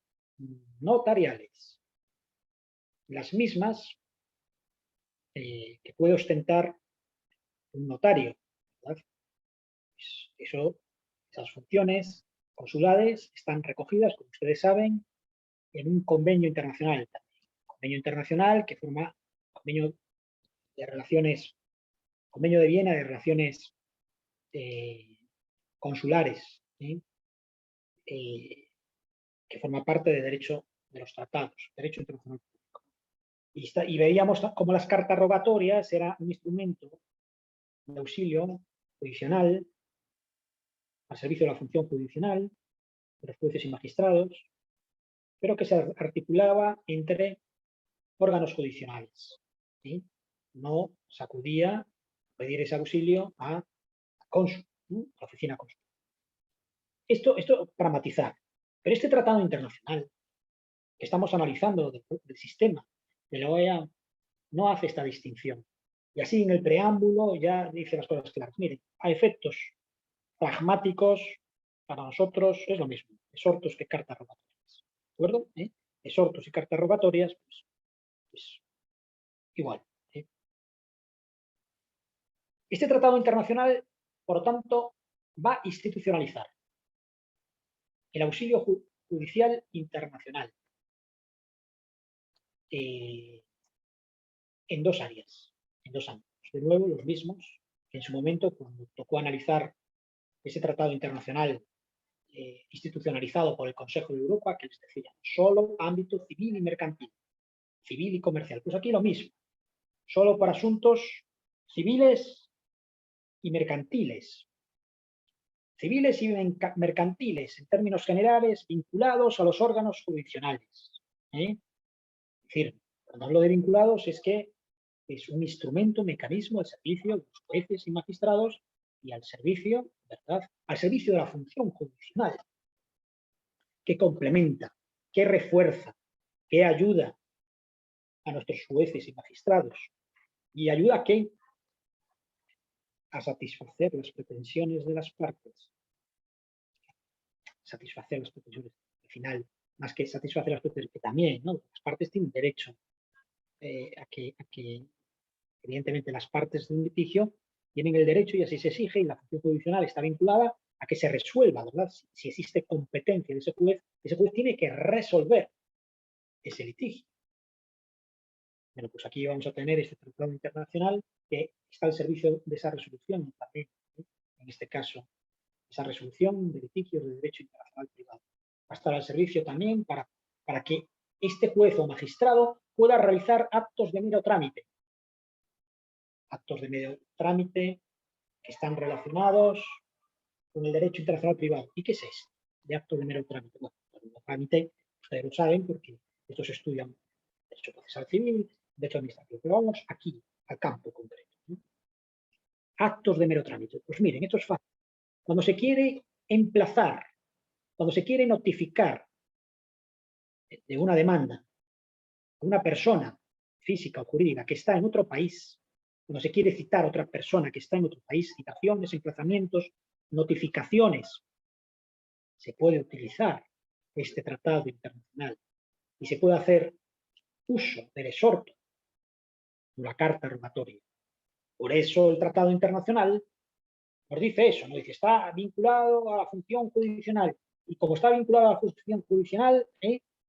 notariales, las mismas que puede ostentar un notario, ¿verdad? Pues esas funciones consulares están recogidas, como ustedes saben, en un convenio internacional también. Convenio internacional que forma convenio de relaciones, convenio de Viena de relaciones consulares, ¿sí? Que forma parte de derecho de los tratados, derecho internacional público. Y veíamos cómo las cartas rogatorias era un instrumento de auxilio judicial al servicio de la función judicial, de los jueces y magistrados, pero que se articulaba entre órganos judiciales, ¿sí? No se acudía a pedir ese auxilio a cónsul, ¿no? A la oficina cónsul. Esto para matizar. Pero este tratado internacional que estamos analizando del sistema de la OEA no hace esta distinción. Y así en el preámbulo ya dice las cosas claras. Miren, a efectos pragmáticos, para nosotros es lo mismo, exhortos que cartas rogatorias. ¿De acuerdo? Exhortos y cartas rogatorias, pues igual. Este tratado internacional, por lo tanto, va a institucionalizar el auxilio judicial internacional en dos áreas, en dos ámbitos. De nuevo, los mismos que en su momento, cuando tocó analizar ese tratado internacional institucionalizado por el Consejo de Europa, que les decía, solo ámbito civil y mercantil, civil y comercial. Pues aquí lo mismo, solo para asuntos civiles y mercantiles. Civiles y mercantiles, en términos generales, vinculados a los órganos jurisdiccionales. Es decir, cuando hablo de vinculados es que es un instrumento, un mecanismo al servicio de los jueces y magistrados y al servicio, ¿verdad?, al servicio de la función jurisdiccional, que complementa, que refuerza, que ayuda a nuestros jueces y magistrados y ayuda a ¿qué? A satisfacer las pretensiones de las partes. Satisfacer las pretensiones, al final, más que satisfacer las pretensiones, que también, ¿no? Las partes tienen derecho a que, evidentemente, las partes de un litigio tienen el derecho, y así se exige, y la función judicial está vinculada a que se resuelva, ¿verdad? Si existe competencia de ese juez tiene que resolver ese litigio. Bueno, pues aquí vamos a tener este tratado internacional que está al servicio de esa resolución también, ¿sí? En este caso, esa resolución de litigios de derecho internacional privado. Va a estar al servicio también para que este juez o magistrado pueda realizar actos de mero trámite. Actos de mero trámite que están relacionados con el derecho internacional privado. ¿Y qué es eso de actos de mero trámite? Bueno, el mero trámite, ustedes lo saben porque estos estudian derecho procesal civil, derecho administrativo. Pero vamos aquí, al campo concreto, ¿no? Actos de mero trámite. Pues miren, esto es fácil. Cuando se quiere emplazar, cuando se quiere notificar de una demanda a una persona física o jurídica que está en otro país, cuando se quiere citar a otra persona que está en otro país, citaciones, emplazamientos, notificaciones, se puede utilizar este tratado internacional y se puede hacer uso del exhorto de la carta rogatoria. Por eso el tratado internacional nos dice eso, nos dice está vinculado a la función judicial y como está vinculado a la función judicial,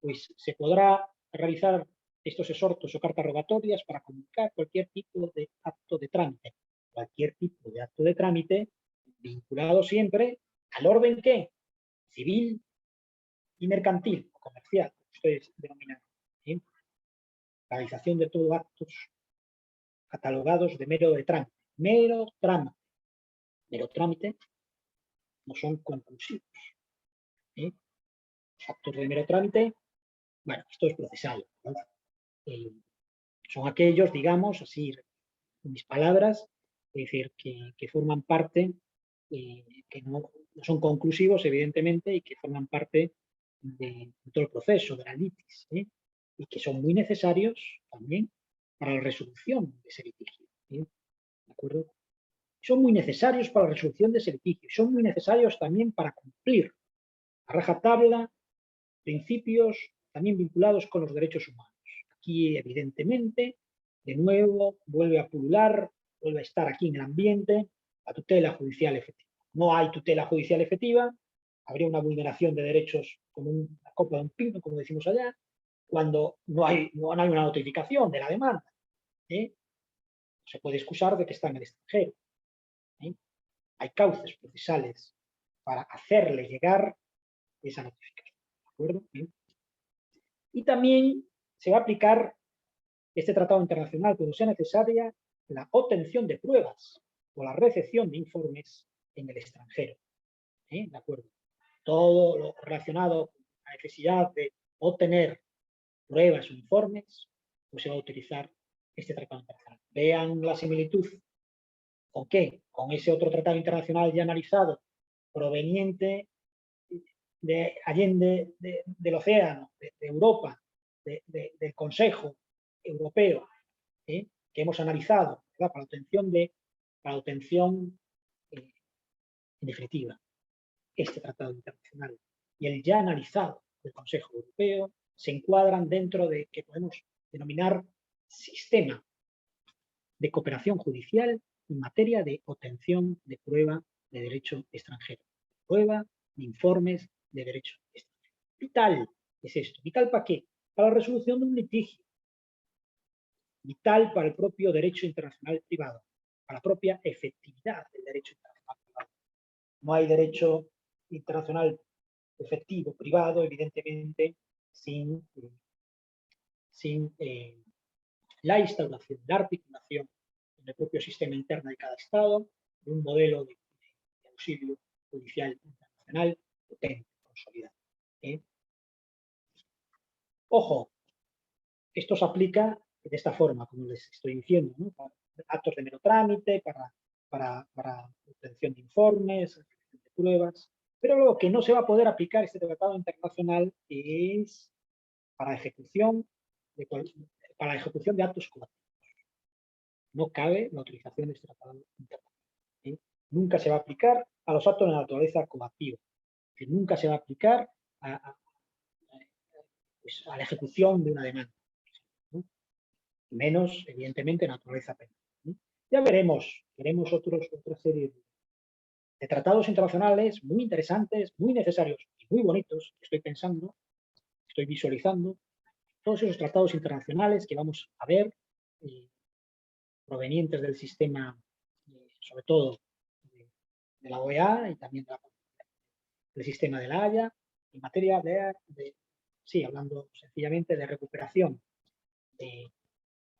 pues se podrá realizar estos exhortos o cartas rogatorias para comunicar cualquier tipo de acto de trámite. Cualquier tipo de acto de trámite vinculado siempre al orden ¿qué? Civil y mercantil o comercial, como ustedes denominan. ¿Sí? Realización de todos actos catalogados de mero de trámite. Mero trámite. Mero trámite no son conclusivos. Los actos de mero trámite, bueno, esto es procesal, ¿no? Son aquellos, digamos, así, en mis palabras, es decir, que forman parte, que no son conclusivos, evidentemente, y que forman parte de todo el proceso, de la litis, y que son muy necesarios también para la resolución de ese litigio. ¿De acuerdo? Son muy necesarios para la resolución de ese litigio, son muy necesarios también para cumplir a rajatabla principios también vinculados con los derechos humanos. Aquí, evidentemente, de nuevo, vuelve a pulular, vuelve a estar aquí en el ambiente la tutela judicial efectiva. No hay tutela judicial efectiva, habría una vulneración de derechos como una copa de un pino, como decimos allá, cuando no hay una notificación de la demanda. Se puede excusar de que está en el extranjero. Hay cauces procesales para hacerle llegar esa notificación. ¿De acuerdo? Y también se va a aplicar este tratado internacional cuando sea necesaria la obtención de pruebas o la recepción de informes en el extranjero. ¿De acuerdo? Todo lo relacionado con la necesidad de obtener pruebas o informes, pues se va a utilizar este tratado internacional. Vean la similitud con qué, con ese otro tratado internacional ya analizado, proveniente de allende del océano, de Europa, del Consejo Europeo, que hemos analizado, ¿verdad? Para la obtención en definitiva, este tratado internacional y el ya analizado del Consejo Europeo se encuadran dentro de que podemos denominar sistema de cooperación judicial en materia de obtención de prueba de derecho extranjero. Prueba de informes de derecho extranjero. Vital es esto. ¿Vital para qué? Para la resolución de un litigio. Vital para el propio derecho internacional privado, para la propia efectividad del derecho internacional privado. No hay derecho internacional efectivo privado, evidentemente, sin la instauración, la articulación en el propio sistema interno de cada Estado de un modelo de auxilio judicial internacional potente, consolidado. Ojo, esto se aplica de esta forma, como les estoy diciendo, ¿no? Para actos de mero trámite, para obtención de informes, de pruebas, pero lo que no se va a poder aplicar este tratado internacional es para ejecución de actos coactivos. No cabe la utilización de este tratado internacional. Nunca se va a aplicar a los actos de naturaleza coactiva, que nunca se va a aplicar a la ejecución de una demanda, ¿no? Menos, evidentemente, naturaleza penal, ¿no? Ya veremos otra serie de tratados internacionales muy interesantes, muy necesarios y muy bonitos. Estoy visualizando todos esos tratados internacionales que vamos a ver, provenientes del sistema, sobre todo de la OEA y también del sistema de la Haya, en materia sí, hablando sencillamente de recuperación,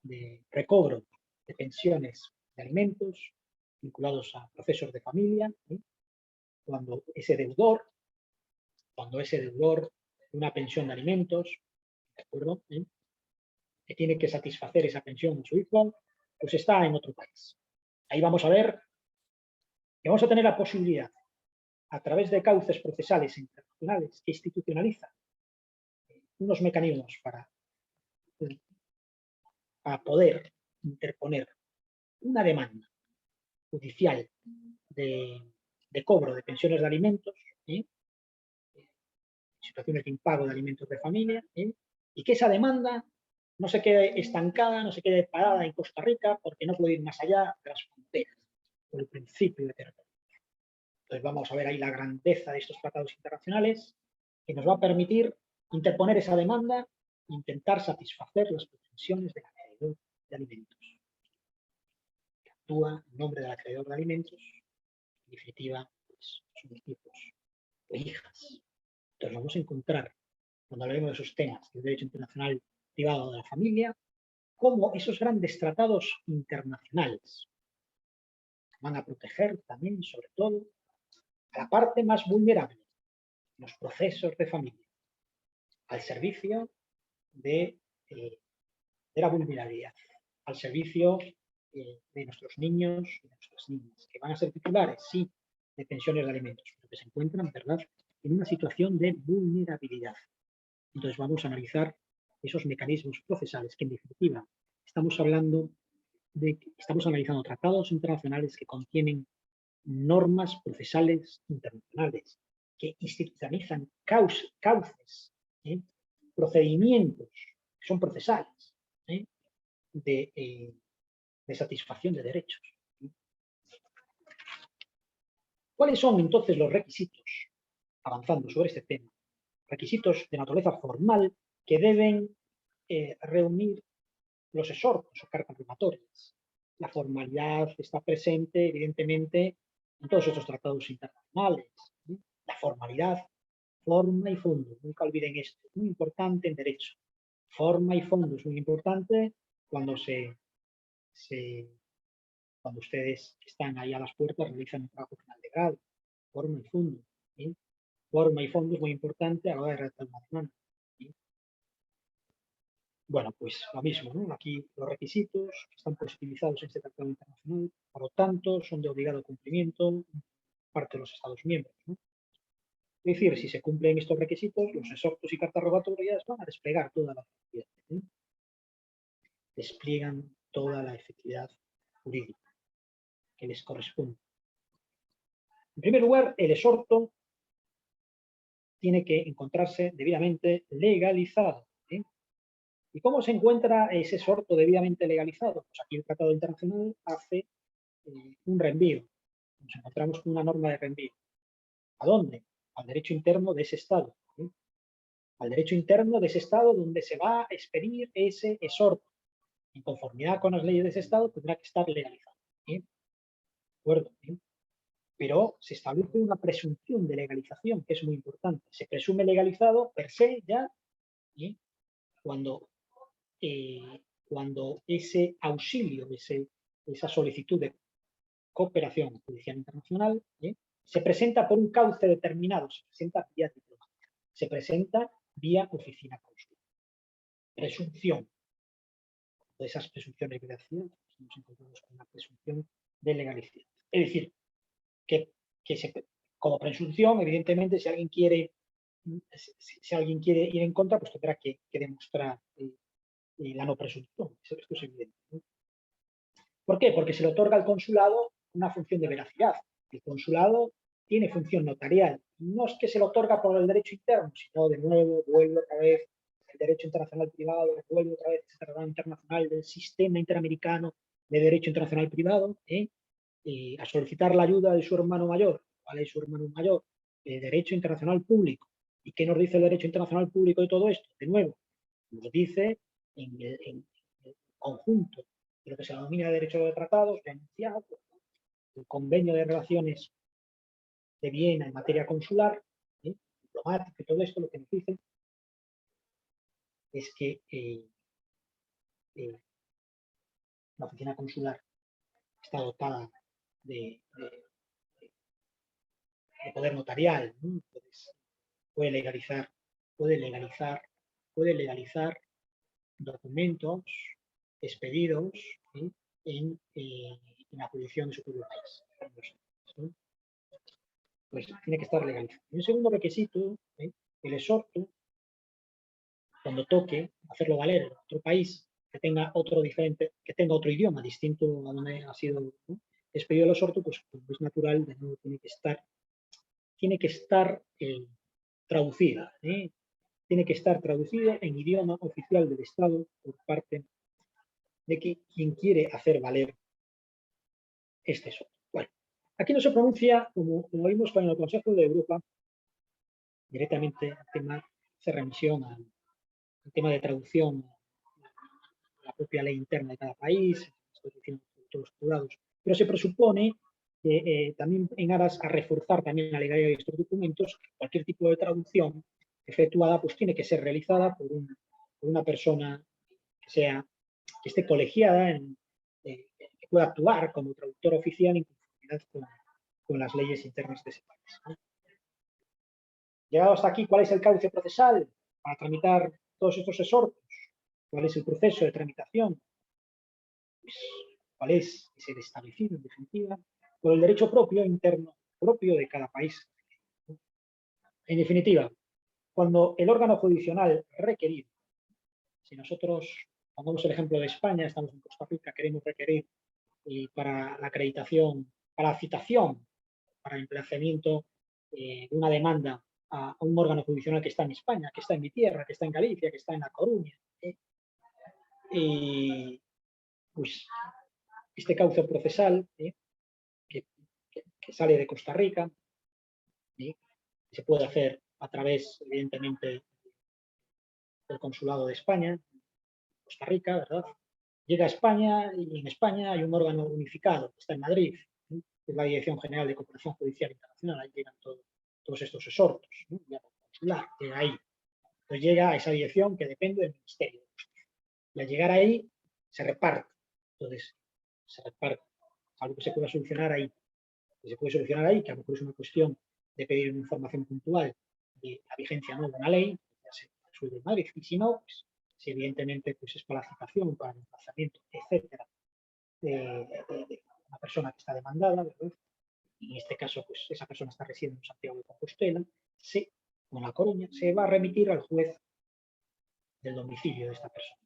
de recobro de pensiones de alimentos vinculados a procesos de familia, cuando ese deudor de una pensión de alimentos, ¿de acuerdo? Que tiene que satisfacer esa pensión a su hijo, pues está en otro país. Ahí vamos a ver que vamos a tener la posibilidad, a través de cauces procesales internacionales que institucionalizan unos mecanismos para poder interponer una demanda judicial de cobro de pensiones de alimentos, situaciones de impago de alimentos de familia, y que esa demanda no se quede estancada, no se quede parada en Costa Rica, porque no puede ir más allá de las fronteras, por el principio de territorio. Entonces vamos a ver ahí la grandeza de estos tratados internacionales, que nos va a permitir interponer esa demanda e intentar satisfacer las pretensiones del acreedor de alimentos, que actúa en nombre del acreedor de alimentos, en definitiva, pues, sus hijos o hijas. Entonces vamos a encontrar, cuando hablemos de esos temas del derecho internacional privado de la familia, cómo esos grandes tratados internacionales van a proteger también, sobre todo, a la parte más vulnerable, los procesos de familia, al servicio de la vulnerabilidad, al servicio de nuestros niños y de nuestras niñas, que van a ser titulares, sí, de pensiones de alimentos, pero que se encuentran, ¿verdad?, en una situación de vulnerabilidad. Entonces vamos a analizar esos mecanismos procesales que, en definitiva, estamos analizando tratados internacionales que contienen normas procesales internacionales, que institucionalizan cauces, procedimientos que son procesales, de satisfacción de derechos. ¿Cuáles son entonces los requisitos, avanzando sobre este tema? Requisitos de naturaleza formal que deben reunir los exhortos o cartas rogatorias. La formalidad está presente, evidentemente, en todos estos tratados internacionales. La formalidad, forma y fondo. Nunca olviden esto. Es muy importante en derecho. Forma y fondo es muy importante cuando cuando ustedes están ahí a las puertas realizan el trabajo final de grado, forma y fondo. ¿Sí? Forma y fondo es muy importante a la hora de redactar una demanda. ¿Sí? Bueno, pues lo mismo, ¿no? Aquí los requisitos están positivizados en este tratado internacional, por lo tanto, son de obligado cumplimiento por parte de los Estados miembros, ¿no? Es decir, si se cumplen estos requisitos, los exhortos y cartas rogatorias van a desplegar toda la efectividad. ¿Sí? Despliegan toda la efectividad jurídica que les corresponde. En primer lugar, el exhorto tiene que encontrarse debidamente legalizado. ¿Sí? ¿Y cómo se encuentra ese exhorto debidamente legalizado? Pues aquí el Tratado Internacional hace un reenvío. Nos encontramos con una norma de reenvío. ¿A dónde? Al derecho interno de ese Estado. ¿Sí? Al derecho interno de ese Estado donde se va a expedir ese exhorto. En conformidad con las leyes de ese Estado tendrá que estar legalizado. ¿Sí? ¿De acuerdo? ¿Sí? Pero se establece una presunción de legalización, que es muy importante. Se presume legalizado per se ya, ¿sí? cuando, cuando ese auxilio, esa solicitud de cooperación judicial internacional, ¿sí? se presenta por un cauce determinado, se presenta vía diplomática, se presenta vía oficina consular. Presunción. De esas presunciones de veracidad, nos encontramos con una presunción de legalidad. Es decir, que como presunción, evidentemente, si alguien quiere ir en contra, pues tendrá que demostrar la no presunción. Esto es evidente, ¿no? ¿Por qué? Porque se le otorga al consulado una función de veracidad. El consulado tiene función notarial. No es que se le otorga por el derecho interno, sino de nuevo vuelve otra vez el derecho internacional privado, vuelve otra vez el tratado internacional del sistema interamericano de derecho internacional privado, a solicitar la ayuda de su hermano mayor. ¿Vale? Su hermano mayor, de derecho internacional público. ¿Y qué nos dice el derecho internacional público de todo esto? De nuevo, nos dice en el conjunto de lo que se denomina derecho de tratados, de enunciado, el convenio de relaciones de Viena en materia consular, diplomática y todo esto, lo que nos dice es que la oficina consular está dotada de poder notarial, ¿no? Entonces, puede legalizar documentos expedidos en la jurisdicción de su propio país. ¿Sí? Pues tiene que estar legalizado. Y un segundo requisito, el exhorto, cuando toque hacerlo valer en otro país que tenga otro idioma distinto a donde ha sido, ¿no?, expedido el exhorto, pues es natural, de nuevo tiene que estar traducida, tiene que estar traducido en idioma oficial del Estado por parte de quien quiere hacer valer este exhorto. Bueno, aquí no se pronuncia, como vimos con el Consejo de Europa, directamente el tema hace remisión al tema de traducción a la propia ley interna de cada país, estoy diciendo todos los jurados, pero se presupone que también en aras a reforzar también la legalidad de estos documentos, cualquier tipo de traducción efectuada pues tiene que ser realizada por una persona que esté colegiada, que pueda actuar como traductor oficial en conformidad con las leyes internas de ese país, ¿no? Llegado hasta aquí, ¿cuál es el cauce procesal para tramitar todos estos exhortos? ¿Cuál es el proceso de tramitación? Pues, ¿cuál es? Es el establecido, en definitiva, por el derecho propio interno, propio de cada país. En definitiva, cuando el órgano judicial requerido, si nosotros pongamos el ejemplo de España, estamos en Costa Rica, queremos requerir para la acreditación, para la citación, para el emplazamiento de una demanda a un órgano judicial que está en España, que está en mi tierra, que está en Galicia, que está en La Coruña. Pues este cauce procesal que sale de Costa Rica, se puede hacer a través, evidentemente, del Consulado de España, Costa Rica, ¿verdad? Llega a España y en España hay un órgano unificado que está en Madrid, que es la Dirección General de Cooperación Judicial Internacional. Ahí llegan todos estos exhortos, ¿no? Consular, llega ahí. Entonces llega a esa dirección que depende del Ministerio de Justicia. Y al llegar ahí, se reparte. Entonces, se reparte. Algo que se pueda solucionar ahí. Que se puede solucionar ahí, que a lo mejor es una cuestión de pedir una información puntual de la vigencia no de una ley, ya se resuelve en Madrid, y si no, pues, si evidentemente pues, es para la citación, para el emplazamiento, etcétera, de una persona que está demandada, ¿verdad? Y en este caso, pues esa persona está residiendo en Santiago de Compostela, o en La Coruña, se va a remitir al juez del domicilio de esta persona.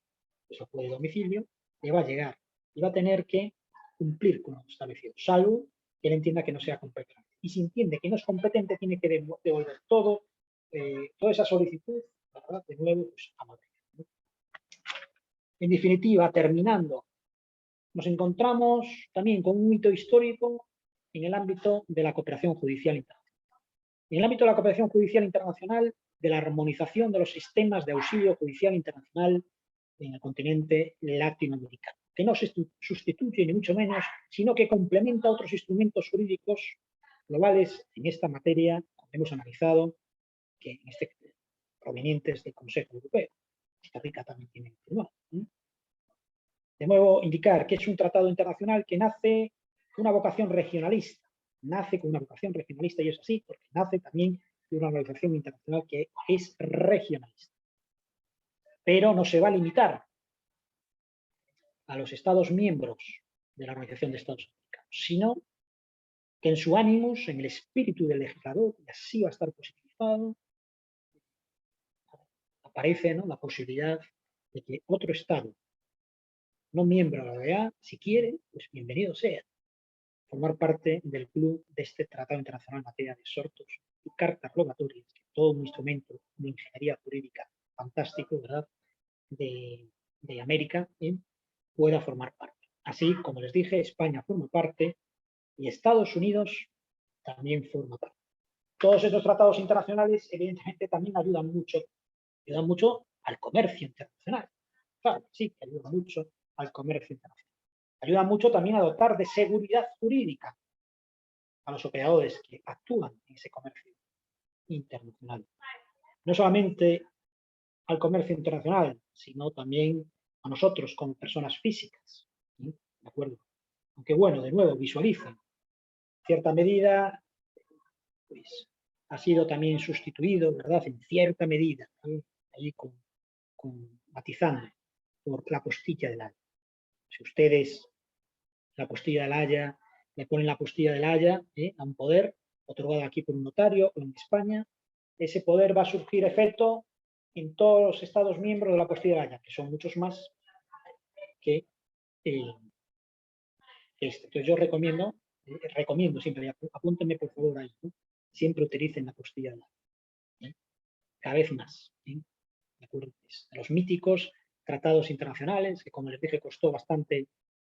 Eso juez de domicilio le va a llegar y va a tener que cumplir con lo establecido, salvo que él entienda que no sea competente. Y si entiende que no es competente, tiene que devolver toda esa solicitud, ¿verdad? De nuevo, pues, a Madrid. En definitiva, terminando, nos encontramos también con un hito histórico en el ámbito de la cooperación judicial internacional. En el ámbito de la cooperación judicial internacional, de la armonización de los sistemas de auxilio judicial internacional en el continente latinoamericano, que no se sustituye ni mucho menos, sino que complementa otros instrumentos jurídicos globales en esta materia, como hemos analizado, que provenientes del Consejo Europeo. Costa Rica también tiene firmado. De nuevo, indicar que es un tratado internacional que nace con una vocación regionalista. Nace con una vocación regionalista y es así porque nace también de una organización internacional que es regionalista. Pero no se va a limitar a los Estados miembros de la Organización de Estados Americanos, sino que en su ánimos, en el espíritu del legislador, y así va a estar positivado, aparece, ¿no?, la posibilidad de que otro Estado no miembro de la OEA, si quiere, pues bienvenido sea, formar parte del club de este Tratado Internacional en materia de exhortos y cartas rogatorias, todo un instrumento de ingeniería jurídica fantástico, ¿verdad?, de América, pueda formar parte. Así, como les dije, España forma parte y Estados Unidos también forma parte. Todos estos tratados internacionales, evidentemente, también ayudan mucho al comercio internacional. Claro, sí, que ayudan mucho al comercio internacional. Ayuda mucho también a dotar de seguridad jurídica a los operadores que actúan en ese comercio internacional. No solamente al comercio internacional, sino también a nosotros como personas físicas. ¿Sí? ¿De acuerdo? Aunque bueno, de nuevo, visualicen. En cierta medida, pues, ha sido también sustituido, ¿verdad? En cierta medida, ¿sí? Ahí matizando por la apostilla del Haya. Si ustedes la apostilla del Haya, le ponen la apostilla del Haya a un poder otorgado aquí por un notario o en España, ese poder va a surgir efecto en todos los Estados miembros de la apostilla del Haya, que son muchos más que este. Entonces yo recomiendo siempre, apúntenme por favor ahí, ¿no? Siempre utilicen la apostilla del Haya. Cada vez más. ¿De acuerdo? Los míticos tratados internacionales, que como les dije costó bastante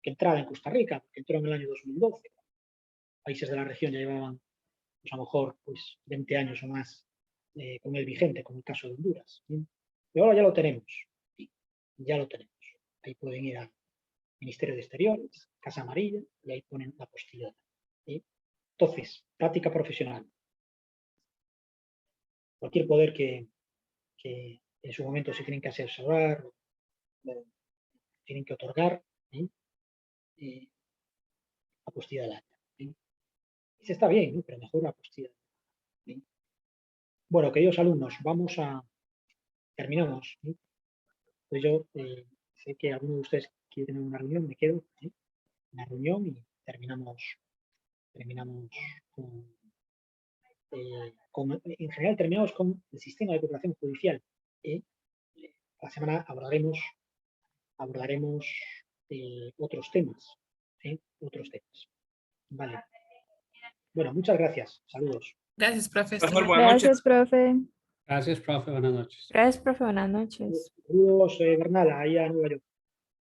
que entrara en Costa Rica, porque entró en el año 2012. Países de la región ya llevaban, pues a lo mejor, pues 20 años o más con el vigente, como el caso de Honduras. Pero ahora ya lo tenemos. ¿Sí? Ya lo tenemos. Ahí pueden ir al Ministerio de Exteriores, Casa Amarilla, y ahí ponen la apostilla. ¿Sí? Entonces, práctica profesional. Cualquier poder que en su momento se tienen que asesorar, tienen que otorgar, apostilla del Haya. Ese está bien, ¿no? Pero mejor la apostilla. ¿Sí? Bueno, queridos alumnos, terminamos. ¿Sí? Pues yo sé que alguno de ustedes quiere tener una reunión, me quedo en la reunión y terminamos en general terminamos con el sistema de cooperación judicial. La semana abordaremos otros temas. Vale. Bueno, muchas gracias. Saludos. Gracias, profe. Profesor, buenas noches. Gracias, profe. Gracias, profe. Buenas noches. Gracias, profe. Buenas noches. Saludos, Bernala, ahí a Nueva York.